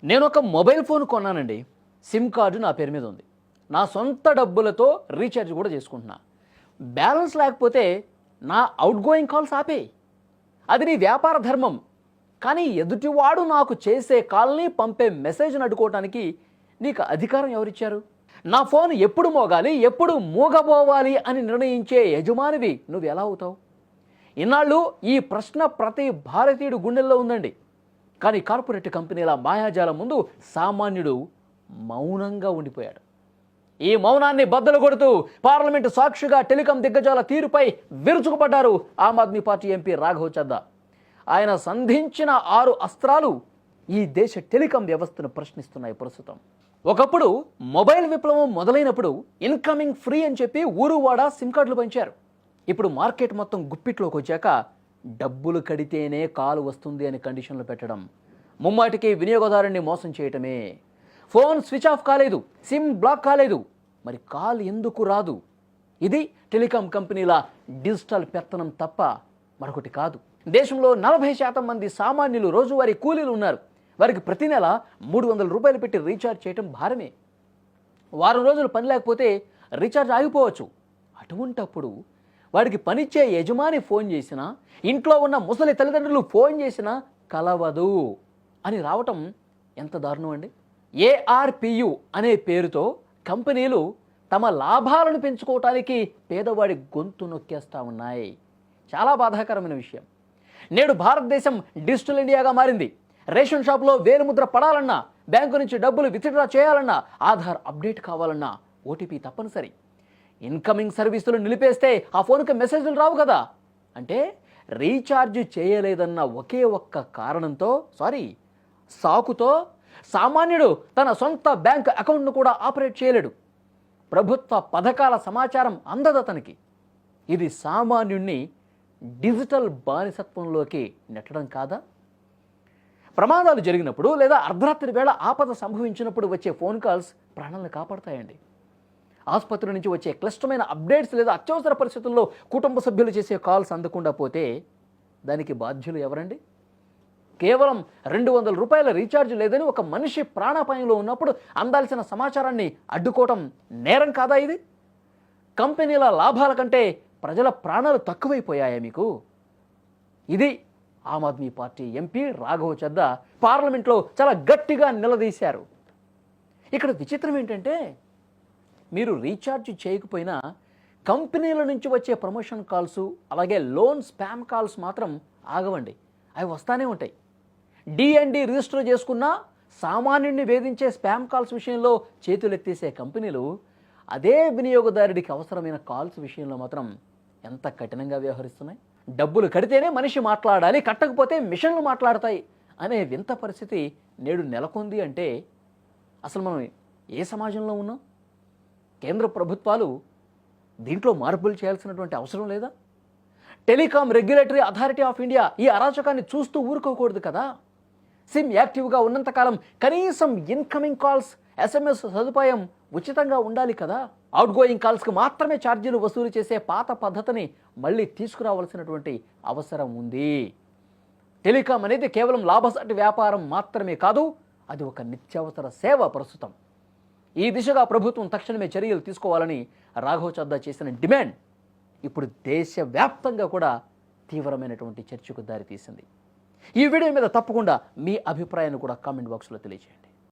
నేను ఒక mobile phone కొన్నానండి. SIM card నా పేరు మీద ఉంది. నా సొంత డబ్బులతో రీఛార్జ్ కూడా చేసుకుంటున్నా. బ్యాలెన్స్ లేకపోతే నా అవుట్ గోయింగ్ కాల్స్ ఆపేయి. అది నీ వ్యాపార ధర్మం. కానీ ఎదుటివాడు నాకు చేసే కాల్ని పంపే మెసేజ్ని అడ్డుకోవటానికి నీకు అధికారం ఎవరిచ్చారు? నా ఫోన్ ఎప్పుడు మోగాలి, ఎప్పుడు మూగబోవాలి అని నిర్ణయించే యజమానివి నువ్వు ఎలా అవుతావు? ఇన్నాళ్ళు ఈ ప్రశ్న ప్రతి భారతీయుడు గుండెల్లో ఉందండి. కానీ కార్పొరేట్ కంపెనీల మాయాజాలం ముందు సామాన్యుడు మౌనంగా ఉండిపోయాడు. ఈ మౌనాన్ని బద్దలు కొడుతూ పార్లమెంటు సాక్షిగా టెలికాం దిగ్గజాల తీరుపై విరుచుకుపడ్డారు ఆమ్ ఆద్మీ పార్టీ ఎంపీ రాఘవ్ చద్దా. ఆయన సంధించిన 6 అస్త్రాలు ఈ దేశ టెలికాం వ్యవస్థను ప్రశ్నిస్తున్నాయి ప్రస్తుతం. ఒకప్పుడు మొబైల్ విప్లవం మొదలైనప్పుడు ఇన్కమింగ్ ఫ్రీ అని చెప్పి ఊరువాడ సిమ్ కార్డులు పంచారు. ఇప్పుడు మార్కెట్ మొత్తం గుప్పిట్లోకి వచ్చాక డబ్బులు కడితేనే కాల్ వస్తుంది అని కండిషన్లు పెట్టడం, ముమ్మాటికి వినియోగదారుని మోసం చేయటమే. ఫోన్ స్విచ్ ఆఫ్ కాలేదు, సిమ్ బ్లాక్ కాలేదు, మరి కాల్ ఎందుకు రాదు? ఇది టెలికాం కంపెనీల డిజిటల్ పెత్తనం తప్ప మరొకటి కాదు. దేశంలో 40% మంది సామాన్యులు రోజువారీ కూలీలు ఉన్నారు. వారికి ప్రతి నెల 300 రూపాయలు పెట్టి రీఛార్జ్ చేయటం భారమే. వారం రోజులు పని లేకపోతే రీఛార్జ్ ఆగిపోవచ్చు. అటువంటప్పుడు వాడికి పనిచ్చే యజమాని ఫోన్ చేసినా, ఇంట్లో ఉన్న ముసలి తల్లిదండ్రులు ఫోన్ చేసినా కలవదు అని రావటం ఎంత దారుణం అండి. ARPU అనే పేరుతో కంపెనీలు తమ లాభాలను పెంచుకోవటానికి పేదవాడి గొంతు నొక్కేస్తూ ఉన్నాయి. చాలా బాధాకరమైన విషయం. నేడు భారతదేశం డిజిటల్ ఇండియాగా మారింది. రేషన్ షాప్లో వేలుముద్ర పడాలన్నా, బ్యాంకు నుంచి డబ్బులు విత్డ్రా చేయాలన్నా, ఆధార్ అప్డేట్ కావాలన్నా OTP తప్పనిసరి. ఇన్కమింగ్ సర్వీసులు నిలిపేస్తే ఆ ఫోన్కి మెసేజ్లు రావు కదా. అంటే రీఛార్జ్ చేయలేదన్న ఒకే ఒక్క కారణంతో, సాకుతో సామాన్యుడు తన సొంత బ్యాంక్ అకౌంట్ను కూడా ఆపరేట్ చేయలేడు. ప్రభుత్వ పథకాల సమాచారం అందదు అతనికి. ఇది సామాన్యుణ్ణి డిజిటల్ బానిసత్వంలోకి నెట్టడం కాదా? ప్రమాదాలు జరిగినప్పుడు లేదా అర్ధరాత్రి వేళ ఆపద సంభవించినప్పుడు వచ్చే ఫోన్ కాల్స్ ప్రాణాలను కాపాడతాయండి. ఆసుపత్రి నుంచి వచ్చే క్లిష్టమైన అప్డేట్స్ లేదా అత్యవసర పరిస్థితుల్లో కుటుంబ సభ్యులు చేసే కాల్స్ అందకుండా పోతే దానికి బాధ్యులు ఎవరండి? కేవలం 200 రూపాయల రీఛార్జ్ లేదని ఒక మనిషి ప్రాణాపాయంలో ఉన్నప్పుడు అందాల్సిన సమాచారాన్ని అడ్డుకోవటం నేరం కాదా ఇది? కంపెనీల లాభాల కంటే ప్రజల ప్రాణాలు తక్కువైపోయాయా మీకు? ఇది ఆమ్ ఆద్మీ పార్టీ ఎంపీ రాఘవ్ చద్దా పార్లమెంట్లో చాలా గట్టిగా నిలదీశారు. ఇక్కడ విచిత్రం ఏంటంటే, మీరు రీఛార్జ్ చేయకపోయినా కంపెనీల నుంచి వచ్చే ప్రమోషన్ కాల్స్, అలాగే లోన్ స్పామ్ కాల్స్ మాత్రం ఆగవండి. అవి వస్తానే ఉంటాయి. D&D రిజిస్టర్ చేసుకున్న సామాన్యుడిని వేధించే స్పామ్ కాల్స్ విషయంలో చేతులెత్తేసే కంపెనీలు అదే వినియోగదారుడికి అవసరమైన కాల్స్ విషయంలో మాత్రం ఎంత కఠినంగా వ్యవహరిస్తున్నాయి. డబ్బులు కడితేనే మనిషి మాట్లాడాలి, కట్టకపోతే మిషన్లు మాట్లాడతాయి అనే వింత పరిస్థితి నేడు నెలకొంది అంటే అసలు మనం ఏ సమాజంలో ఉన్నాం? కేంద్ర ప్రభుత్వాలు దీంట్లో మార్పులు చేయాల్సినటువంటి అవసరం లేదా? Telecom regulatory authority of India ఈ అరాచకాన్ని చూస్తూ ఊరుకోకూడదు కదా. సిమ్ యాక్టివ్గా ఉన్నంతకాలం కనీసం ఇన్కమింగ్ కాల్స్, SMS సదుపాయం ఉచితంగా ఉండాలి కదా. అవుట్ గోయింగ్ కాల్స్కి మాత్రమే ఛార్జీలు వసూలు చేసే పాత పద్ధతిని మళ్ళీ తీసుకురావాల్సినటువంటి అవసరం ఉంది. టెలికాం అనేది కేవలం లాభసాటి వ్యాపారం మాత్రమే కాదు, అది ఒక నిత్యావసర సేవ ప్రస్తుతం. ఈ దిశగా ప్రభుత్వం తక్షణమే చర్యలు తీసుకోవాలని రాఘవ్ చద్దా చేసిన డిమాండ్ ఇప్పుడు దేశవ్యాప్తంగా కూడా తీవ్రమైనటువంటి చర్చకు దారితీసింది. ఈ వీడియో మీద తప్పకుండా మీ అభిప్రాయాన్ని కూడా కామెంట్ బాక్స్లో తెలియజేయండి.